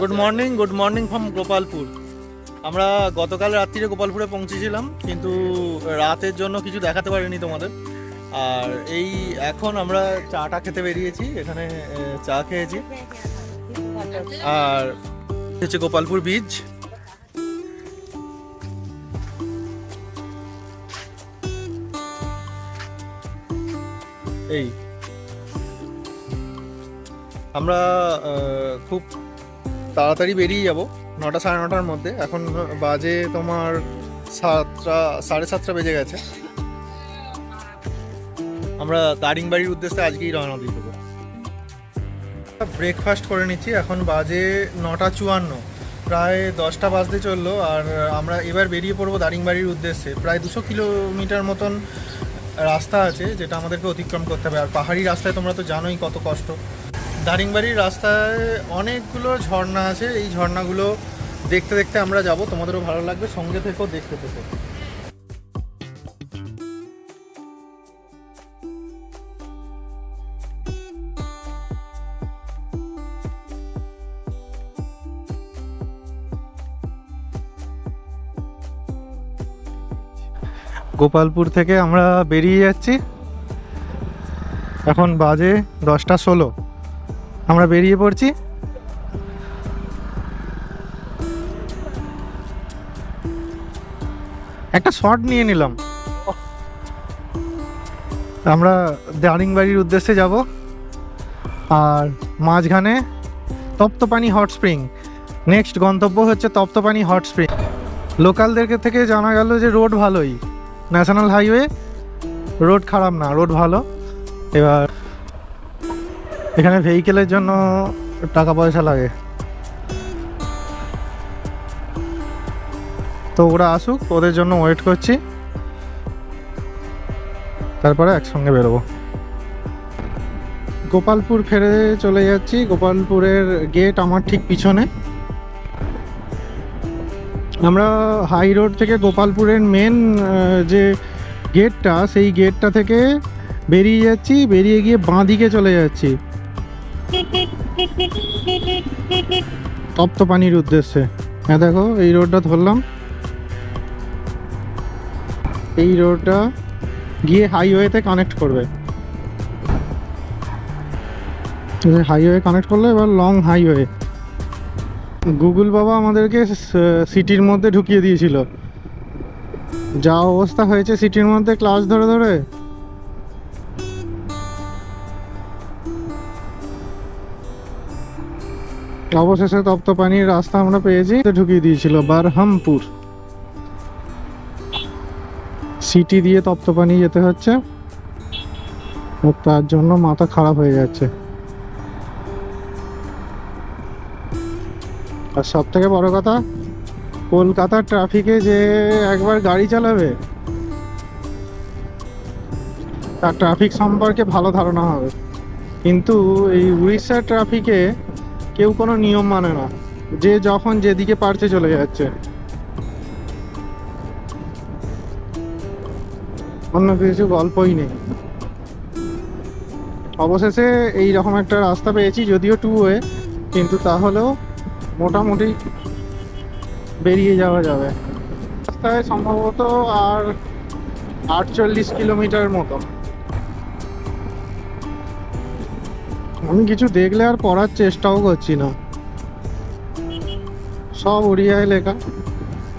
Good morning from Gopalpur. আমরা গতকাল রাত্রিরে গোপালপুরে পৌঁছেছিলাম, কিন্তু রাতের জন্য কিছু দেখাতে পারিনি তোমাদের। আর এই এখন আমরা চাটা খেতে বেরিয়েছি, এখানে চা খেয়েছি। আর হচ্ছে গোপালপুর বীচ। এই আমরা খুব তাড়াতাড়ি বেরিয়ে যাব, 9টা সাড়ে 9টার মধ্যে। এখন বাজে তোমার 7টা, সাড়ে 7টা বেজে গেছে। আমরা দারিংবাড়ির উদ্দেশ্যে আজকেই রওনা দিয়ে দেবো। ব্রেকফাস্ট করে নিচ্ছি, এখন বাজে 9:54, প্রায় 10টা বাজতে চললো। আর আমরা এবার বেরিয়ে পড়বো দারিংবাড়ির উদ্দেশ্যে। প্রায় 200 কিলোমিটার মতন রাস্তা আছে, যেটা আমাদেরকে অতিক্রম করতে হবে। আর পাহাড়ি রাস্তায় তোমরা তো জানোই কত কষ্ট। দারিংবাড়ির রাস্তায় অনেকগুলো ঝর্ণা আছে, এই ঝর্ণাগুলো দেখতে দেখতে আমরা যাব, তোমাদেরও ভালো লাগবে, সঙ্গে থেকেও দেখতে থেকো। গোপালপুর থেকে আমরা বেরিয়ে যাচ্ছি, এখন বাজে 10:16, আমরা বেরিয়ে পড়ছি। একটা শট নিয়ে নিলাম। আমরা দারিংবাড়ির উদ্দেশ্যে যাব, আর মাঝখানে তপ্তপানি হট স্প্রিং। নেক্সট গন্তব্য হচ্ছে তপ্তপানি হট স্প্রিং। লোকালদের থেকে জানা গেল যে রোড ভালোই, ন্যাশনাল হাইওয়ে, রোড খারাপ না, রোড ভালো। এবার এখানে ভেহিকেলের জন্য টাকা পয়সা লাগে, তো ওরা আসুক, ওদের জন্য ওয়েট করছি, তারপরে একসঙ্গে বেরোবো। গোপালপুর ফেরে চলে যাচ্ছি। গোপালপুরের গেট আমার ঠিক পিছনে। আমরা হাই রোড থেকে গোপালপুরের মেন যে গেটটা, সেই গেটটা থেকে বেরিয়ে যাচ্ছি, বেরিয়ে গিয়ে বাঁ দিকে চলে যাচ্ছি তপ্তপানির উদ্দেশ্যে। হ্যাঁ দেখো, এই রোডটা ধরলাম, এই রোডটা গিয়ে হাইওয়েতে কানেক্ট করবে। হাইওয়ে কানেক্ট করলে এবার লং হাইওয়ে। গুগল বাবা আমাদেরকে সিটির মধ্যে ঢুকিয়ে দিয়েছিল, যা অবস্থা হয়েছে সিটির মধ্যে ক্লাস ধরে ধরে। অবশেষে তপ্তপানির রাস্তা আমরা পেয়েছি, ঢুকিয়ে দিয়েছিল বারহামপুর। সিটি দিয়ে তপ্তপানি যেতে হচ্ছে, তার জন্য মাথা খারাপ হয়ে যাচ্ছে। আর সব থেকে বড় কথা, কলকাতার ট্রাফিকে যে একবার গাড়ি চালাবে, তার ট্রাফিক সম্পর্কে ভালো ধারণা হবে। কিন্তু এই উড়িষ্যার ট্রাফিকে কেউ কোনো নিয়ম মানে না, যে যখন যেদিকে পারছে চলে যাচ্ছে, অন্য কিছু গল্পই নেই। অবশেষে এই রকম একটা রাস্তা পেয়েছি, যদিও 2 ওয়ে, কিন্তু তাহলেও মোটামুটি বেরিয়ে যাওয়া যাবে। রাস্তায় সম্ভবত আর 48 কিলোমিটার মতো। আমি কিছু দেখলে আর পড়ার চেষ্টাও করছি না, সব ওড়িয়ায় লেখা।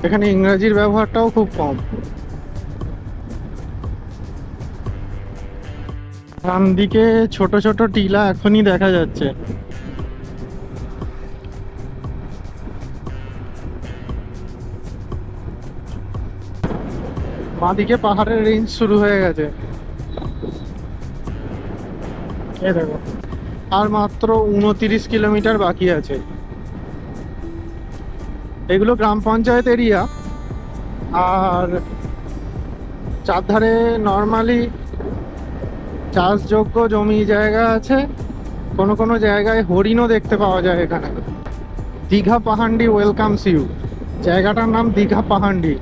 এখানে ইংরাজির ব্যবহারটাও খুব কম। ডান দিকে ছোট ছোট টিলা এখনই দেখা যাচ্ছে। বাঁদিকে পাহাড়ের রেঞ্জ শুরু হয়ে গেছে, এই দেখো। আর মাত্র 29 কিলোমিটার বাকি আছে। এগুলো গ্রাম পঞ্চায়েত এরিয়া, আর চারধারে নর্মালি চাষযোগ্য জমি জায়গা আছে। কোনো কোনো জায়গায় হরিণও দেখতে পাওয়া যায় এখানে। দীঘা পাহান্ডি ওয়েলকামস ইউ, জায়গাটার নাম দীঘা পাহান্ডি।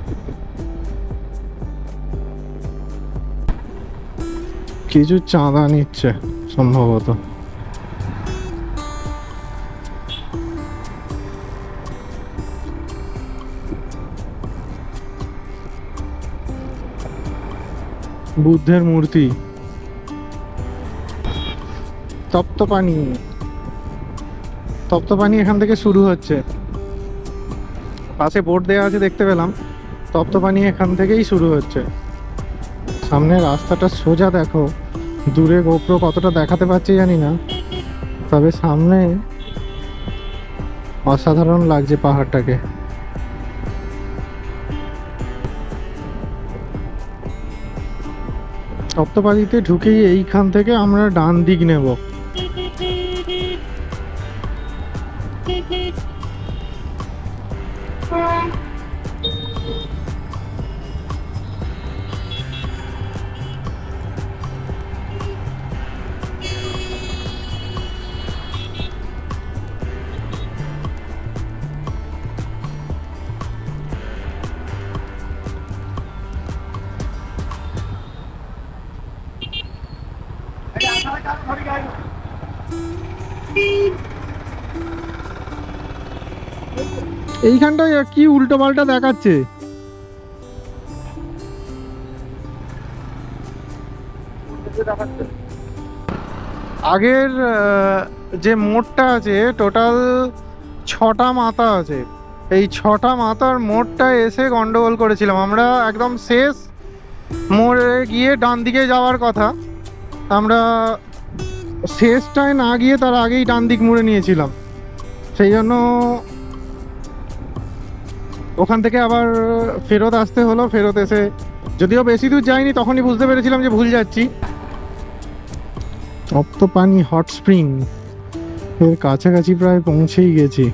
কিছু চাঁদা নিচ্ছে সম্ভবত। বুদ্ধের মূর্তি, তপ্তপানি। তপ্তপানি এখান থেকে শুরু হচ্ছে, পাশে বোর্ড দেওয়া আছে দেখতে পেলাম, তপ্তপানি এখান থেকেই শুরু হচ্ছে। সামনে রাস্তাটা সোজা দেখো, দূরে গোপ্রো কতটা দেখাতে পারছি জানি না, তবে সামনে অসাধারণ লাগছে পাহাড়টাকে। তপ্তপানিতে ঢুকেই এইখান থেকে আমরা ডান দিক নেব। এইখানটায় কি উল্টো পাল্টা দেখাচ্ছে। আগের যে মোড়টা আছে টোটাল 6টা মাথা আছে, এই 6টা মাথার মোড়টা এসে গন্ডগোল করেছিলাম আমরা। একদম শেষ মোড়ে গিয়ে ডান দিকে যাওয়ার কথা, আমরা শেষটায় না গিয়ে তার আগেই ডান দিক মুড়ে নিয়েছিলাম, সেই জন্য ওখান থেকে আবার ফেরত আসতে হলো। ফেরত এসে যদিও বেশি দূর যাইনি, তখনই বুঝতে পেরেছিলাম যে ভুল যাচ্ছি। তপ্তপানি হট স্প্রিং এর কাছাকাছি প্রায় পৌঁছেই গেছি।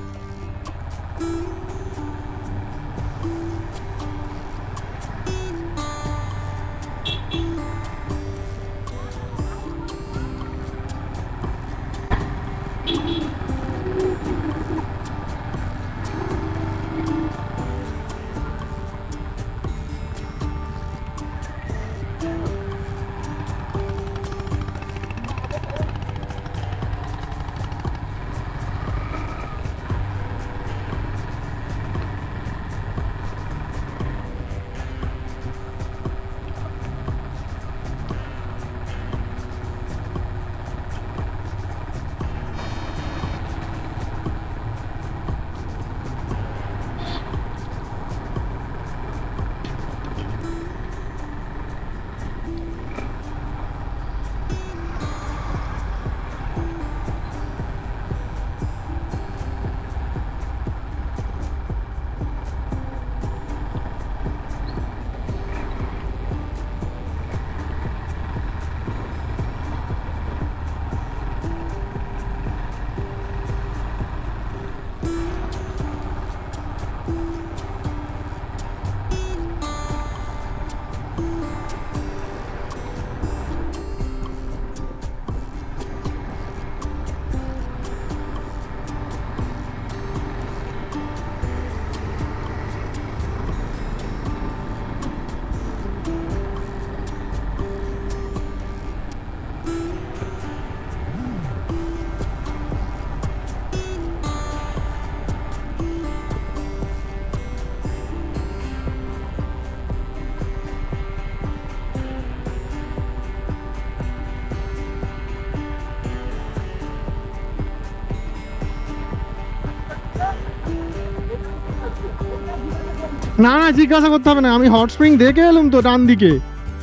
না না, জিজ্ঞাসা করতে হবে না, আমি হট স্প্রিং দেখে এলাম তো ডান দিকে,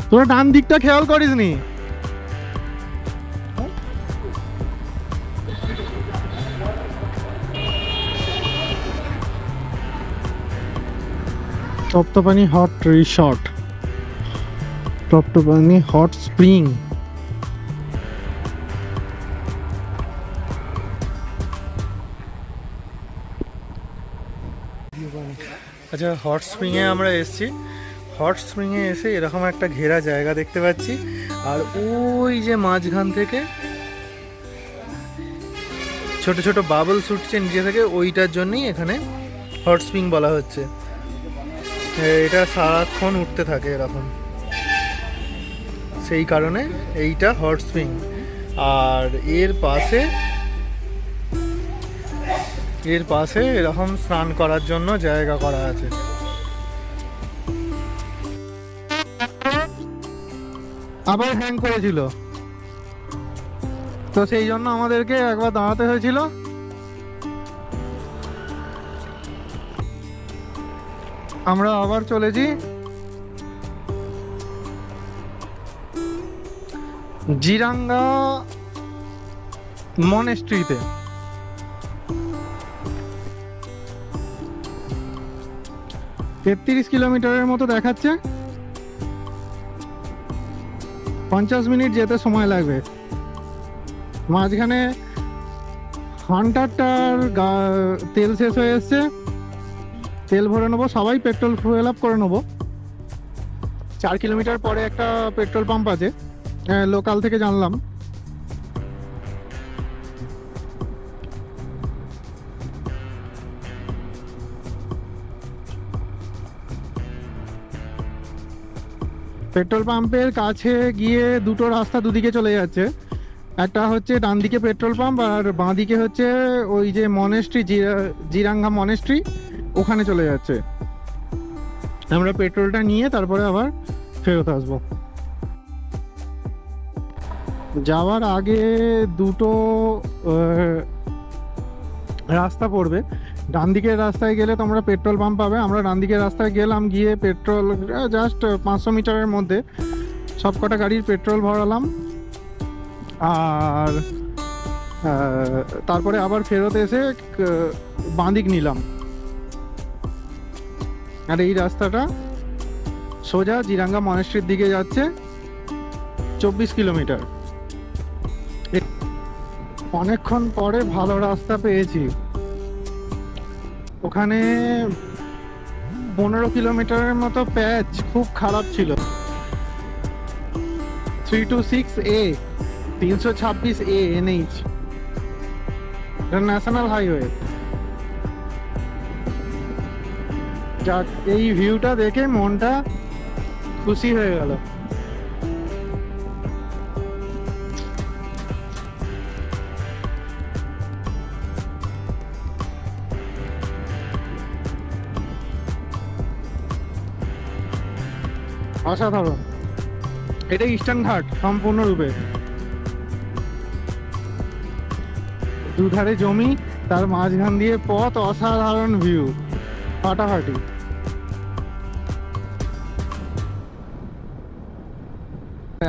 তোরা ডান দিকটা খেয়াল করিসনি। তপ্তপানি হট রিসর্ট, তপ্তপানি হট স্প্রিং। আচ্ছা, হট স্প্রিংয়ে আমরা এসেছি। হট স্প্রিংয়ে এসে এরকম একটা ঘেরা জায়গা দেখতে পাচ্ছি, আর ওই যে মাঝখান থেকে ছোট ছোট বাবলস উঠছে নিচে থেকে, ওইটার জন্যই এখানে হট স্প্রিং বলা হচ্ছে। এটা সারাক্ষণ উঠতে থাকে এরকম, সেই কারণে এইটা হট স্প্রিং। আর এর পাশে এরকম স্নান করার জন্য জায়গা করা আছে। আবার হ্যাং করেছিল, তো সেই জন্য আমাদেরকে একবার দাঁড়াতে হয়েছিল। আমরা আবার চলেছি জিরাঙ্গা মনেস্ট্রিতে। 33 কিলোমিটারের মতো দেখাচ্ছে, 50 মিনিট যেতে সময় লাগবে। মাঝখানে হান্টারটার তেল শেষ হয়ে এসছে, তেল ভরে নেবো, সবাই পেট্রোল ফুয়েল আপ করে নেবো। 4 কিলোমিটার পরে একটা পেট্রোল পাম্প আছে, লোকাল থেকে জানলাম। পেট্রোল পাম্পের কাছে গিয়ে দুটো রাস্তা দুদিকে চলে যাচ্ছে, একটা হচ্ছে ডান দিকে পেট্রোল পাম্প আর বাঁ দিকে হচ্ছে ওই যে মনেস্ট্রি, জিরাঙ্গা মনেস্ট্রি, ওখানে চলে যাচ্ছে। আমরা পেট্রোলটা নিয়ে তারপরে আবার ফেরত আসবো। যাওয়ার আগে দুটো রাস্তা পড়বে। ডান দিকের রাস্তায় গেলে তোমরা পেট্রোল পাম্প পাবে। আমরা ডান দিকের রাস্তায় গেলাম, গিয়ে পেট্রোল জাস্ট 500 মিটারের মধ্যে সব কটা গাড়ির পেট্রোল ভরালাম, আর তারপরে আবার ফেরত এসে বাঁদিক নিলাম। আর এই রাস্তাটা সোজা জিরাঙ্গা মনেস্ট্রির দিকে যাচ্ছে, 24 কিলোমিটার। অনেকক্ষণ পরে ভালো রাস্তা পেয়েছি। ওখানে 15 কিলোমিটারের মতো প্যাচ খুব খারাপ ছিল। 326A 326A NH national highway. যাক, এই ভিউটা দেখে মনটা খুশি হয়ে গেল। অসাধারণ। এটা ইস্টার্ন ঘাট সম্পূর্ণরূপে, দুধারে জমি, তার মাঝখান দিয়ে পথ, অসাধারণ ভিউ, ফাটাফাটি।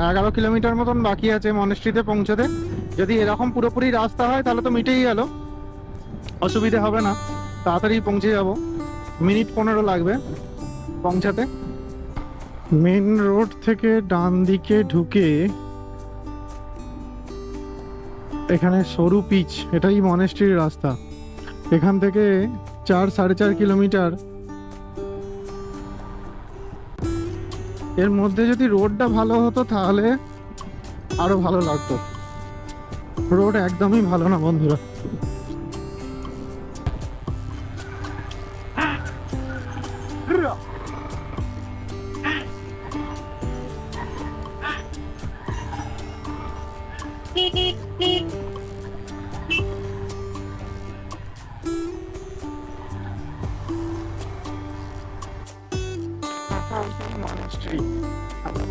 এগারো কিলোমিটার মতন বাকি আছে মনেস্ট্রিতে পৌঁছতে। যদি এরকম পুরোপুরি রাস্তা হয় তাহলে তো মিটেই গেল, অসুবিধে হবে না, তাড়াতাড়ি পৌঁছে যাব। মিনিট 15 লাগবে পৌঁছাতে। মেন রোড থেকে ডান দিকে ঢুকে এখানে সরু পিচ, এটাই মনেস্ট্রির রাস্তা। এখান থেকে 4-4.5 কিলোমিটার। এর মধ্যে যদি রোডটা ভালো হতো তাহলে আরো ভালো লাগতো। রোড একদমই ভালো না বন্ধুরা।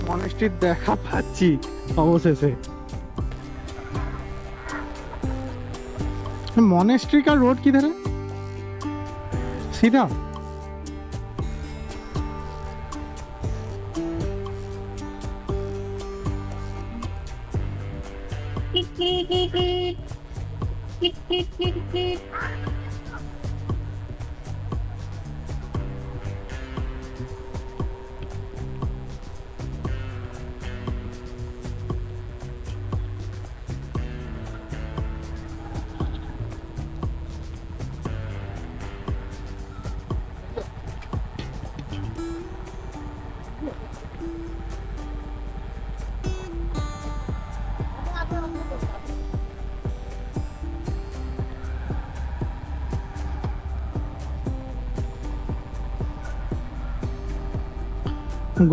মনেস্ট্রির দেখা পাচ্ছি অবশেষে। মনেস্ট্রি का रोड किधर है? सीधा?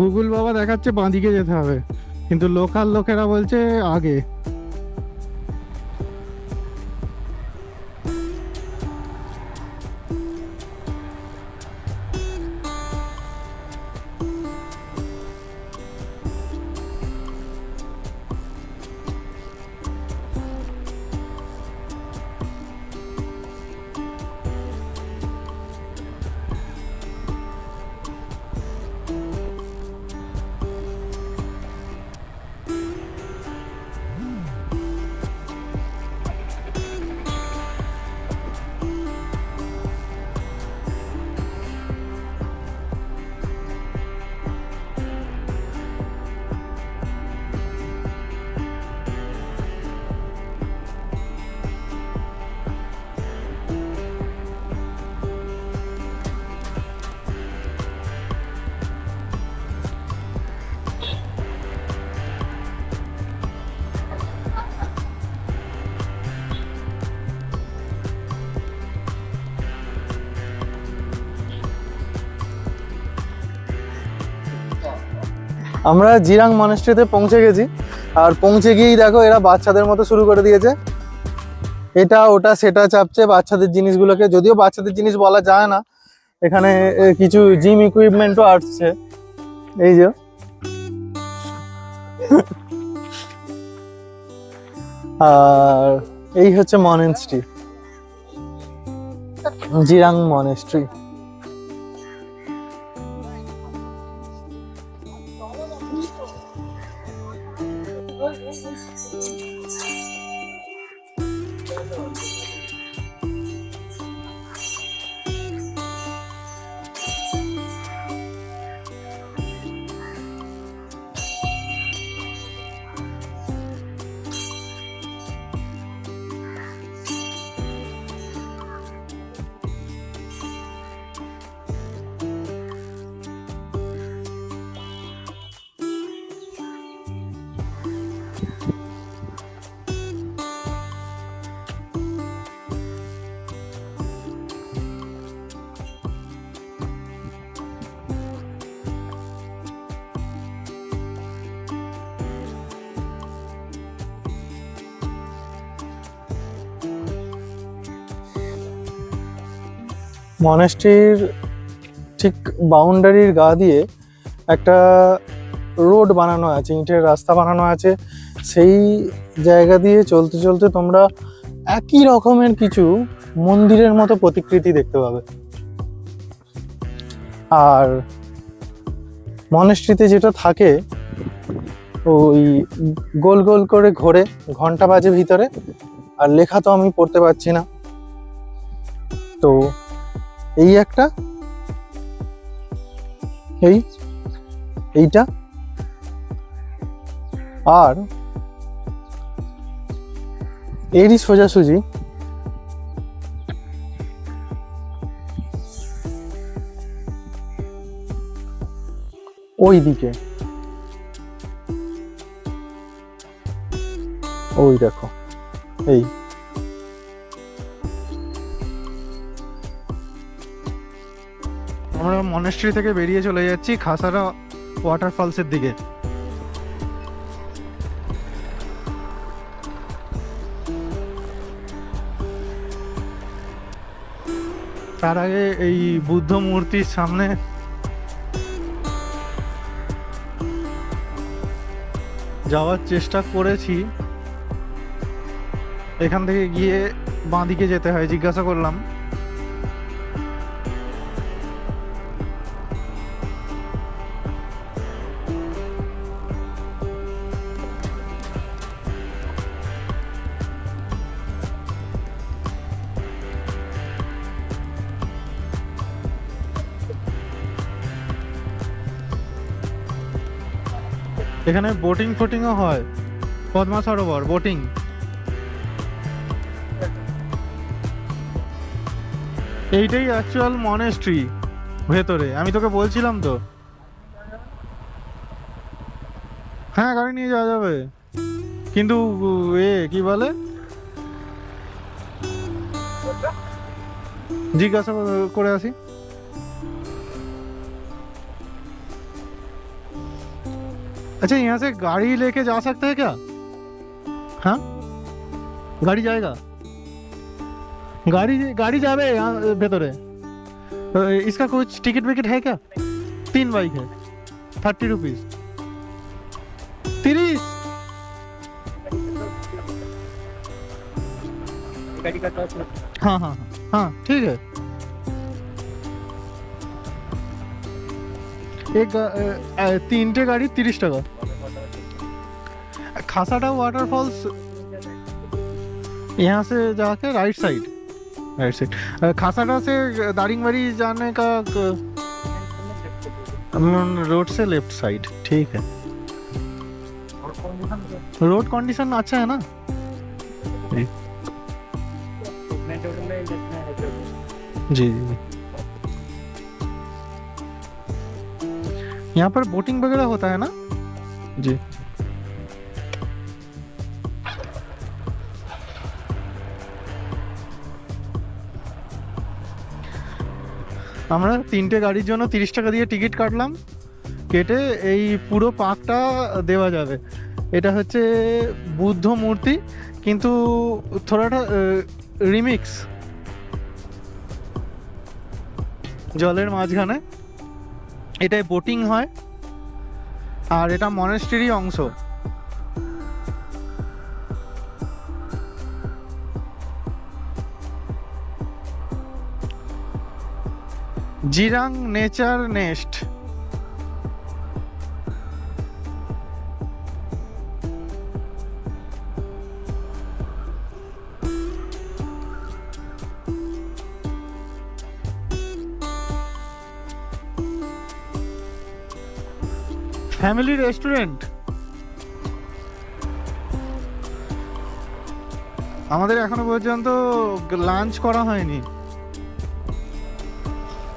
গুগল বাবা দেখাচ্ছে বাঁদিকে যেতে হবে, কিন্তু লোকাল লোকেরা বলছে আগে। আমরা জিরাং মনেস্ট্রিতে পৌঁছে গেছি, আর পৌঁছে গিয়েই দেখো এরা বাচ্চাদের মতো শুরু করে দিয়েছে, এটা ওটা সেটা চাপছে বাচ্চাদের জিনিসগুলোকে। যদিও বাচ্চাদের জিনিস বলা যায় না, এখানে কিছু জিম ইকুইপমেন্টও আসছে, এই যে আর এই হচ্ছে মনেস্ট্রি, জিরাং মনেস্ট্রি। মনেস্ট্রির ঠিক বাউন্ডারির গা দিয়ে একটা রোড বানানো আছে, ইটের রাস্তা বানানো আছে, সেই জায়গা দিয়ে চলতে চলতে তোমরা একই রকমের কিছু মন্দিরের মতো প্রতিকৃতি দেখতে পাবে। আর মনেস্ট্রিতে যেটা থাকে ওই গোল গোল করে ঘোরে, ঘন্টা বাজে ভিতরে, আর লেখা তো আমি পড়তে পারছি না, তো এই একটা, এইটা, আর এরই সোজাসুজি ওই দিকে, ওই দেখো এই আমরা মনেস্ট্রি থেকে বেরিয়ে চলে যাচ্ছি খাসারা ওয়াটারফলসের দিকে। তার আগে এই বুদ্ধ মূর্তির সামনে যাওয়ার চেষ্টা করেছি, এখান থেকে গিয়ে বাঁদিকে যেতে হয়, জিজ্ঞাসা করলাম। এখানে বোটিং ফোটিংও হয়, পদ্মা সরোবর বোটিং। এইটাই অ্যাকচুয়াল মনেস্ট্রি ভেতরে, আমি তোকে বলছিলাম তো। হ্যাঁ গাড়ি নিয়ে যাওয়া যাবে, কিন্তু কি বলে, জিজ্ঞাসা করে আসি। अच्छा यहाँ से गाड़ी लेके जा सकते हैं क्या? हाँ गाड़ी जाएगा, गाड़ी जावे यहाँ भीतरे। इसका कुछ टिकट विकेट है क्या? 3 बाइक है, 30 रुपीज। 30 हाँ हाँ हाँ ठीक है। एक 3টে গাড়ি 30 টাকা। खासाटा वाटरफॉल्स यहाँ से जाके राइट साइड खासाटा से दारिंगबाड़ी जाने का रोड से लेफ्ट साइड, ठीक है। रोड कंडीशन अच्छा है ना? जी जी। यहाँ पर बोटिंग वगैरह होता है ना? जी। আমরা 3টে গাড়ির জন্য 30 টাকা দিয়ে টিকিট কাটলাম, কেটে এই পুরো পাকটা দেওয়া যাবে। এটা হচ্ছে বুদ্ধ মূর্তি, কিন্তু থোড়াটা রিমিক্স, জলের মাঝখানে। এটায় বোটিং হয়, আর এটা মনেস্ট্রিরই অংশ। Jirang nature nest. Family restaurant. আমাদের এখনো পর্যন্ত লাঞ্চ করা হয়নি,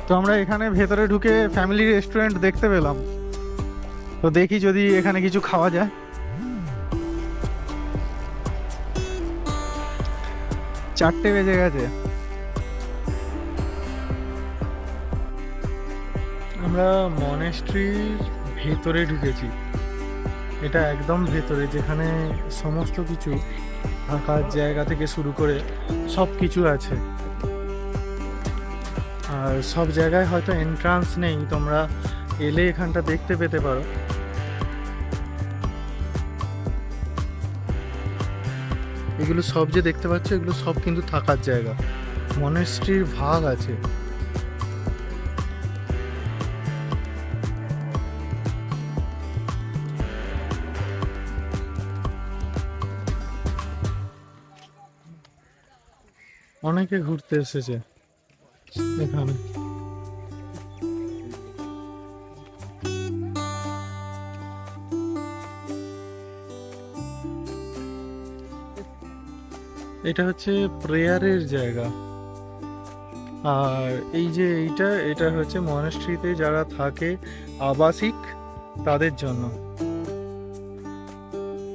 তো আমরা এখানে ভেতরে ঢুকে ফ্যামিলি রেস্টুরেন্ট দেখতে পেলাম। তো দেখি যদি এখানে কিছু খাওয়া যায়। 4টে বেজে গেছে। আমরা মনেস্ট্রির ভেতরে ঢুকেছি। এটা একদম ভেতরে, যেখানে সমস্ত কিছু থাকার জায়গা থেকে শুরু করে সব কিছু আছে। আর সব জায়গায় হয়তো এন্ট্রান্স নেই, তোমরা এলে এখানটা দেখতে পেতে পারো। এগুলো সব যে দেখতে পাচ্ছ, এগুলো সব কিন্তু থাকার জায়গা। মনেস্ট্রির ভাগ আছে। অনেকে ঘুরতে এসেছে এখানে। এটা হচ্ছে প্রেয়ারের জায়গা। আর এই যে এটা হচ্ছে মনেস্ট্রিতে যারা থাকে আবাসিক, তাদের জন্য।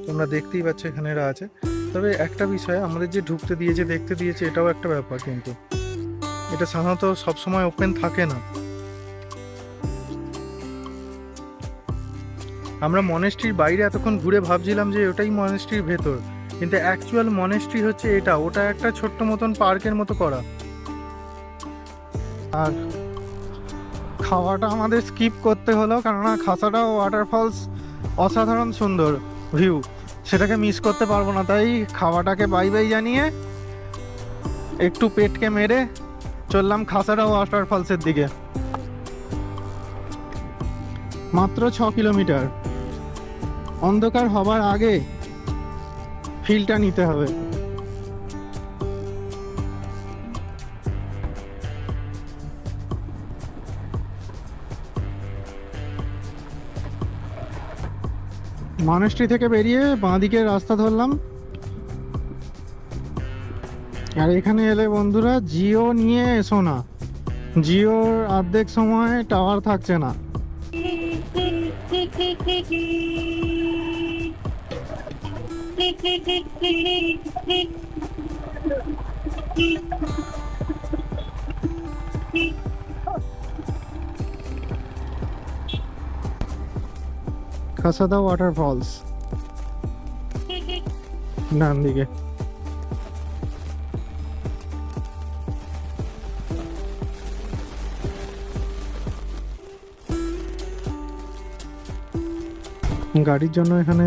তোমরা দেখতেই পাচ্ছ এখানে এরা আছে। তবে একটা বিষয়, আমাদের যে ঢুকতে দিয়েছে, দেখতে দিয়েছে, এটাও একটা ব্যাপার। কিন্তু এটা সাধারণত সবসময় ওপেন থাকে না। আমরা মনেস্ট্রির বাইরে এতক্ষণ ঘুরে ভাবছিলাম যে ওটাই মনেস্ট্রির ভেতর, কিন্তু অ্যাকচুয়াল মনেস্ট্রি হচ্ছে এটা। ওটা একটা ছোট্ট মতন পার্কের মতো করা। আর খাওয়াটা আমাদের স্কিপ করতে হলো, কেননা খাসাডা ওয়াটারফলস অসাধারণ সুন্দর ভিউ, সেটাকে মিস করতে পারবো না। তাই খাওয়াটাকে বাই বাই জানিয়ে একটু পেটকে মেরে চললাম খাসাডা ওয়াটারফলসের দিকে। মাত্র 6 কিলোমিটার। অন্ধকার হবার আগে ফিলটা নিতে হবে। মনেস্ট্রি থেকে বেরিয়ে বাঁদিকে রাস্তা ধরলাম। আর এখানে এলে বন্ধুরা, জিও নিয়ে এসো না। জিওর অর্ধেক সময় টাওয়ার থাকছে না। খাসাডা ওয়াটারফলস ডান দিকে। গাড়ির জন্য এখানে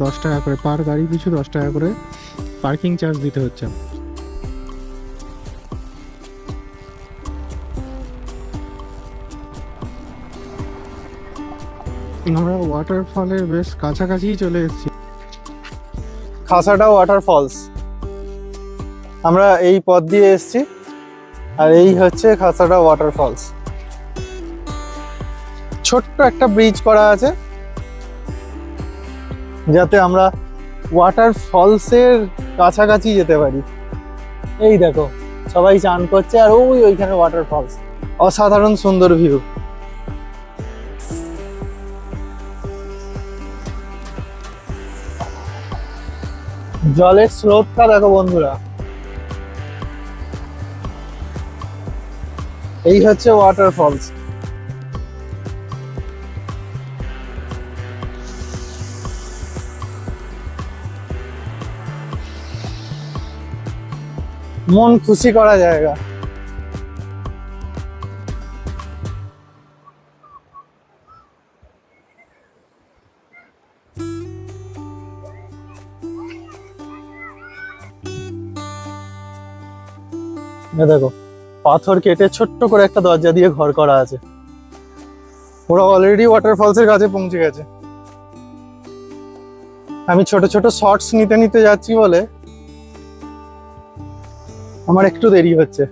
10 টাকা করে, পার গাড়ি পিছু 10 টাকা করে পার্কিং চার্জ দিতে হচ্ছে। আমরা ওয়াটারফলের বেশ কাছাকাছি চলে এসেছি। খাসাডা ওয়াটারফলস। আমরা এই পথ দিয়ে এসেছি, আর এই হচ্ছে খাসাডা ওয়াটারফলস। ছোট্ট একটা ব্রিজ করা আছে, যাতে আমরা ওয়াটারফলসের কাছাকাছি যেতে পারি। এই দেখো, সবাই চান করছে, আর ওইখানে ওয়াটারফলস। অসাধারণ সুন্দর ভিউ। জলের স্রোতটা দেখো বন্ধুরা। এই হচ্ছে ওয়াটারফলস। মন খুশি করা জায়গা। দেখো পাথর কেটে ছোট্ট করে একটা দরজা দিয়ে ঘর করা আছে। ওরা অলরেডি ওয়াটারফলসের কাছে পৌঁছে গেছে। আমি ছোট ছোট শর্টস নিতে নিতে যাচ্ছি বলে আমার একটু দেরি হচ্ছে।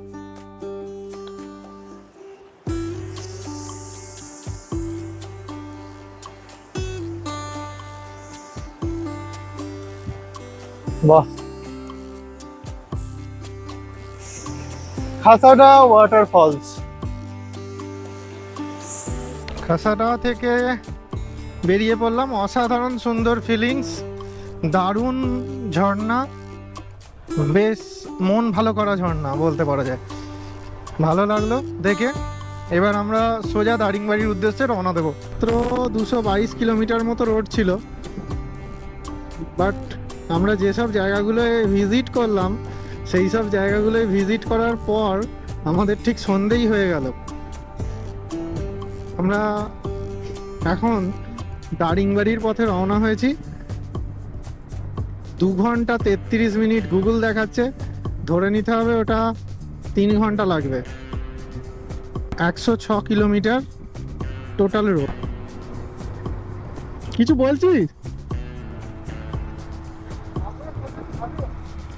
বাহ, খাসাডা ওয়াটারফলস। খাসাডা থেকে বেরিয়ে পড়লাম। অসাধারণ সুন্দর ফিলিংস, দারুণ ঝর্ণা, বেশ মন ভালো করা ঝর্ণা বলতে পারা যায়। ভালো লাগলো দেখে। এবার আমরা সোজা দারিংবাড়ির উদ্দেশ্যে রওনা দেবো। মাত্র 222 কিলোমিটার মতো রোড ছিল, বাট আমরা যেসব জায়গাগুলোয় ভিজিট করলাম সেই সব জায়গাগুলোয় ভিজিট করার পর আমাদের ঠিক সন্ধেই হয়ে গেল। আমরা এখন দারিংবাড়ির পথে রওনা হয়েছি। 2 ঘন্টা 33 মিনিট গুগল দেখাচ্ছে, ধরে নিতে হবে ওটা 3 ঘন্টা লাগবে। 106 কিলোমিটার টোটাল রোড। কিছু বলছিস?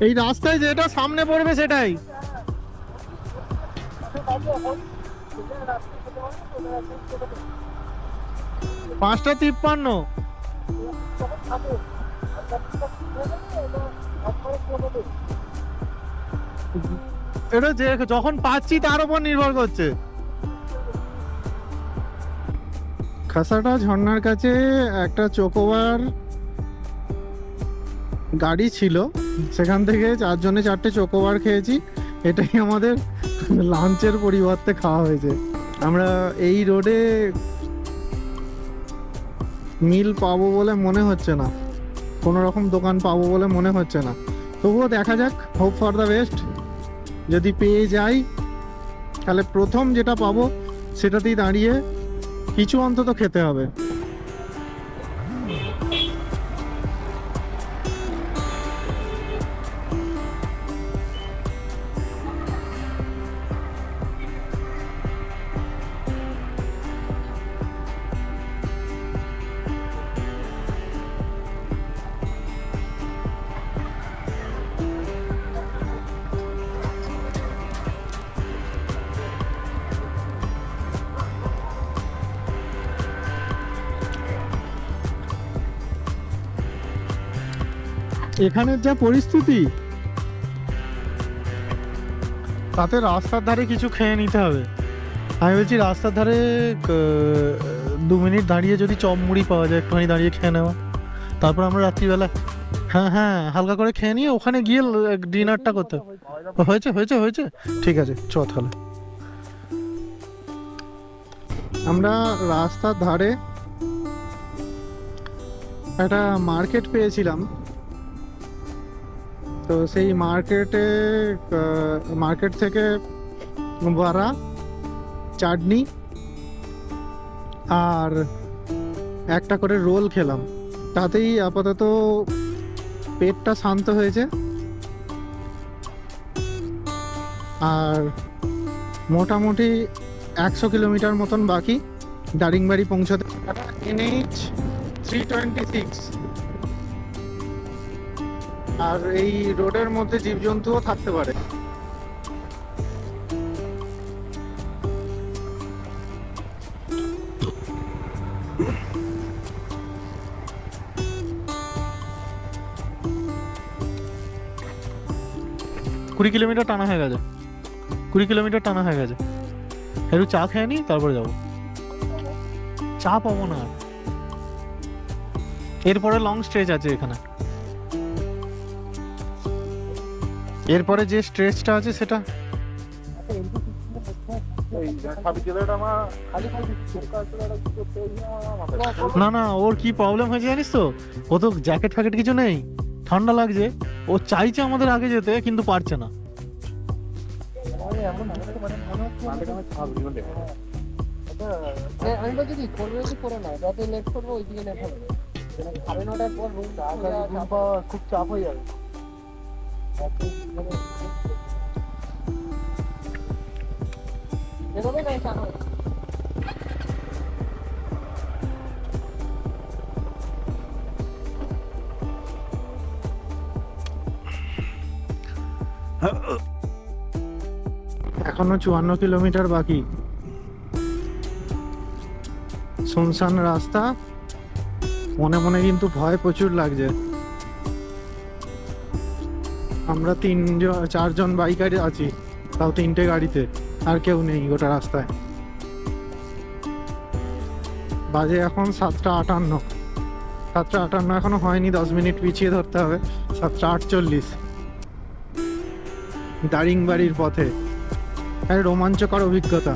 এই রাস্তায় যেটা সামনে পড়বে সেটাই। 5:53। এটা যে যখন পাচ্ছি তার উপর নির্ভর করছে। খাসাডা ঝর্ণার কাছে একটা চকোবার গাড়ি ছিল, সেখান থেকে 4 জনে 4টে চকোবার খেয়েছি। এটাই আমাদের লাঞ্চের পরিবর্তে খাওয়া হয়েছে। আমরা এই রোডে মিল পাবো বলে মনে হচ্ছে না, কোনো রকম দোকান পাবো বলে মনে হচ্ছে না। তবুও দেখা যাক, হোপ ফর দ্য বেস্ট। যদি পেয়ে যাই তাহলে প্রথম যেটা পাবো সেটাতেই দাঁড়িয়ে কিছু অন্তত খেতে হবে। এখানের যা পরিস্থিতি, তাতে রাস্তার ধারে কিছু খেয়ে নিতে হবে। আমি বলছি রাস্তার ধারে 2 মিনিট দাঁড়িয়ে যদি চপ মুড়ি পাওয়া যায়, একটুখানি দাঁড়িয়ে খেয়ে নেওয়া, তারপর আমরা রাত্রিবেলা হ্যাঁ হালকা করে খেয়ে নিয়ে ওখানে গিয়ে ডিনারটা করতে হয়েছে হয়েছে হয়েছে ঠিক আছে, চ তাহলে। আমরা রাস্তার ধারে একটা মার্কেট পেয়েছিলাম, তো সেই মার্কেট থেকে বড়া, চাটনি আর একটা করে রোল খেলাম। তাতেই আপাতত পেটটা শান্ত হয়েছে। আর মোটামুটি 100 কিলোমিটার মতন বাকি দারিংবাড়ি পৌঁছাতে। NH 326। আর এই রোডের মধ্যে জীবজন্তুও থাকতে পারে। কুড়ি কিলোমিটার টানা হয়ে গেছে, 20 কিলোমিটার টানা হয়ে গেছে। একটু চা খেয়ে নি, তারপরে যাবো। চা পাবো না, এরপরে লং স্ট্রেচ আছে এখানে। এরপরে যে স্ট্রেচটা আছে সেটা না, ওর কি প্রবলেম হয়েছে জানিস তো? ও তো জ্যাকেট ফ্যাকেট কিছু নেই, ঠান্ডা লাগছে, ও চাইছে আমাদের আগে যেতে কিন্তু পারছে না। আমি বলছি কি করবে কি করে না, যত লেট করবো ওই দিকে লেট হবে। 9:30 পর রুম খুব চাপ হয়ে যাবে। এভাবে নাই চাপ হবে। এখনো 54 কিলোমিটার বাকি। শুনশান রাস্তা, মনে মনে কিন্তু ভয় প্রচুর লাগছে। আমরা 4জন বাইকারে আছি, তাও 3টে গাড়িতে, আর কেউ নেই গোটা রাস্তায়। বাজে এখন 7:58। 7:58 এখনো হয়নি, 10 মিনিট পিছিয়ে ধরতে হবে। 7:48 দারিংবাড়ির পথে। রোমাঞ্চকর অভিজ্ঞতা।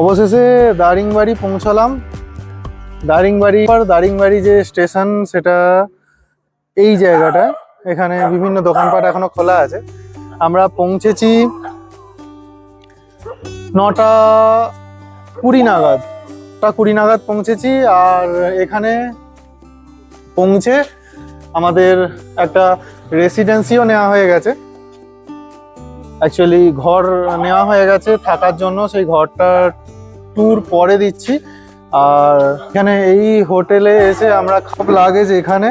অবশেষে দারিংবাড়ি পৌঁছালাম। দারিংবাড়ি যে স্টেশন, সেটা এই জায়গাটা। এখানে বিভিন্ন দোকানপাট এখনো খোলা আছে। আমরা পৌঁছেছি 9:20 নাগাদ। 9:20 নাগাদ পৌঁছেছি। আর এখানে পৌঁছে আমাদের একটা রেসিডেন্সিও নেওয়া হয়ে গেছে। অ্যাকচুয়ালি ঘর নেওয়া হয়ে গেছে থাকার জন্য। সেই ঘরটার ট্যুর পরে দিচ্ছি। আর এখানে এই হোটেলে এসে আমরা খুব লাগেজ এখানে।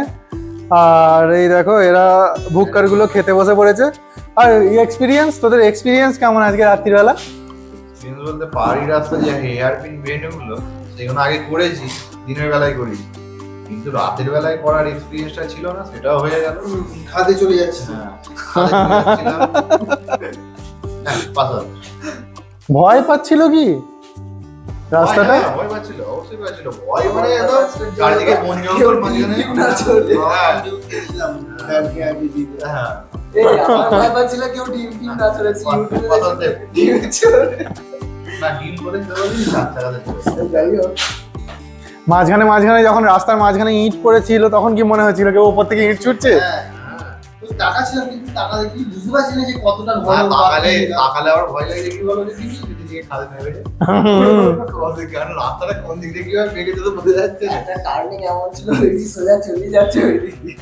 আর এই দেখো, এরা ভুক্কারগুলো খেতে বসে পড়েছে। আর তোদের এক্সপিরিয়েন্স কেমন আজকে রাত্রিবেলা? বলতে পাহাড়ি রাস্তা যে হেয়ারপিন বেন্ডগুলো, সেগুলো আগে করেছি, দিনের বেলায় করি, কিন্তু রাতের বেলায় করার এক্সপিরিয়েন্সটা ছিল না। সেটাও হয়ে গেল, খাদে চলে যাচ্ছে। ভয় পাচ্ছিল কি রাস্তাটা? ভয় পাচ্ছিল, অবশ্যই পাচ্ছিল। ভয় মানে একদম চারদিকে বন জঙ্গল, মাঝখানে মাঝখানে মাঝখানে যখন রাস্তার মাঝখানে ইট পড়েছিল, তখন কি মনে হচ্ছিল কেউ উপর থেকে ইট ছুটছে? টাকা ছিল, কিন্তু টাকা দেখি বুঝতে পারছি না যে কতটা ভয়। তাকালে আবার ভয় লাগে, দেখি বলো যে খাদে নেবে রাস্তাটা কোন দিক দিয়ে কি হয় বেগে যেতে বোঝা যাচ্ছে। একটা টার্নিং এমন ছিল, সোজা চলে যাচ্ছে ওই দিকে।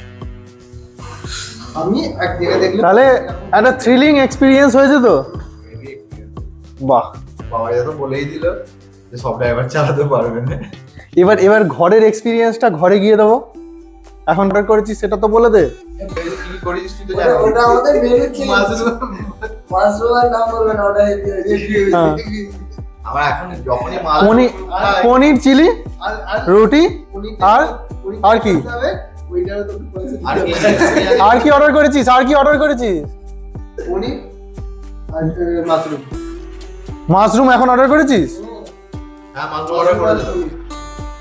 আমি একদিকে দেখলাম, তাহলে একটা থ্রিলিং এক্সপিরিয়েন্স হয়েছে তো। বাহ, বাবা তো বলেই দিল যে সব ড্রাইভার চালাতে পারবে না। এবার ঘরের এক্সপিরিয়েন্সটা ঘরে গিয়ে দেবো। এখন অর্ডার করেছি সেটা তো বলে দে। কি করেছিস তুই তো জানিস। ওটা আমাদের মেনু ছিল। মাশরুমের নাম বলবেন, অর্ডার দিয়ে আমার এখন যখনই পনির চিলি, রুটি, আর কি আর কি অর্ডার করেছিস? পনির আর মাশরুম। মাশরুম এখন অর্ডার করেছিস? হ্যাঁ, মাশরুম অর্ডার করে দিলাম।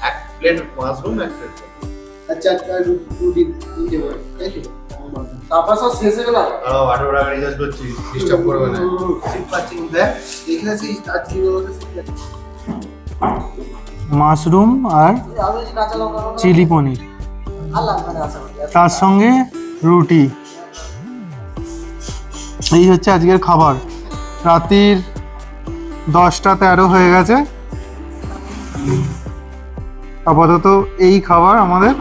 এক প্লেট মাশরুম, এক প্লেট। আচ্ছা, রুটি দিতে হবে, তাই তো? তারপর সব শেষ হয়ে গেল। আরো টাকা রিচার্জ করছি, ডিস্টার্ব করবে না। ঠিক পাচ্ছি দেখ, এখানে সেই স্টার্ট ছিল মাশরুম আর চিলি পনির, তার সঙ্গে রুটি। এই হচ্ছে আজকের খাবার। রাত্রির 10:13 হয়ে গেছে। আপাতত এই খাবার আমাদের।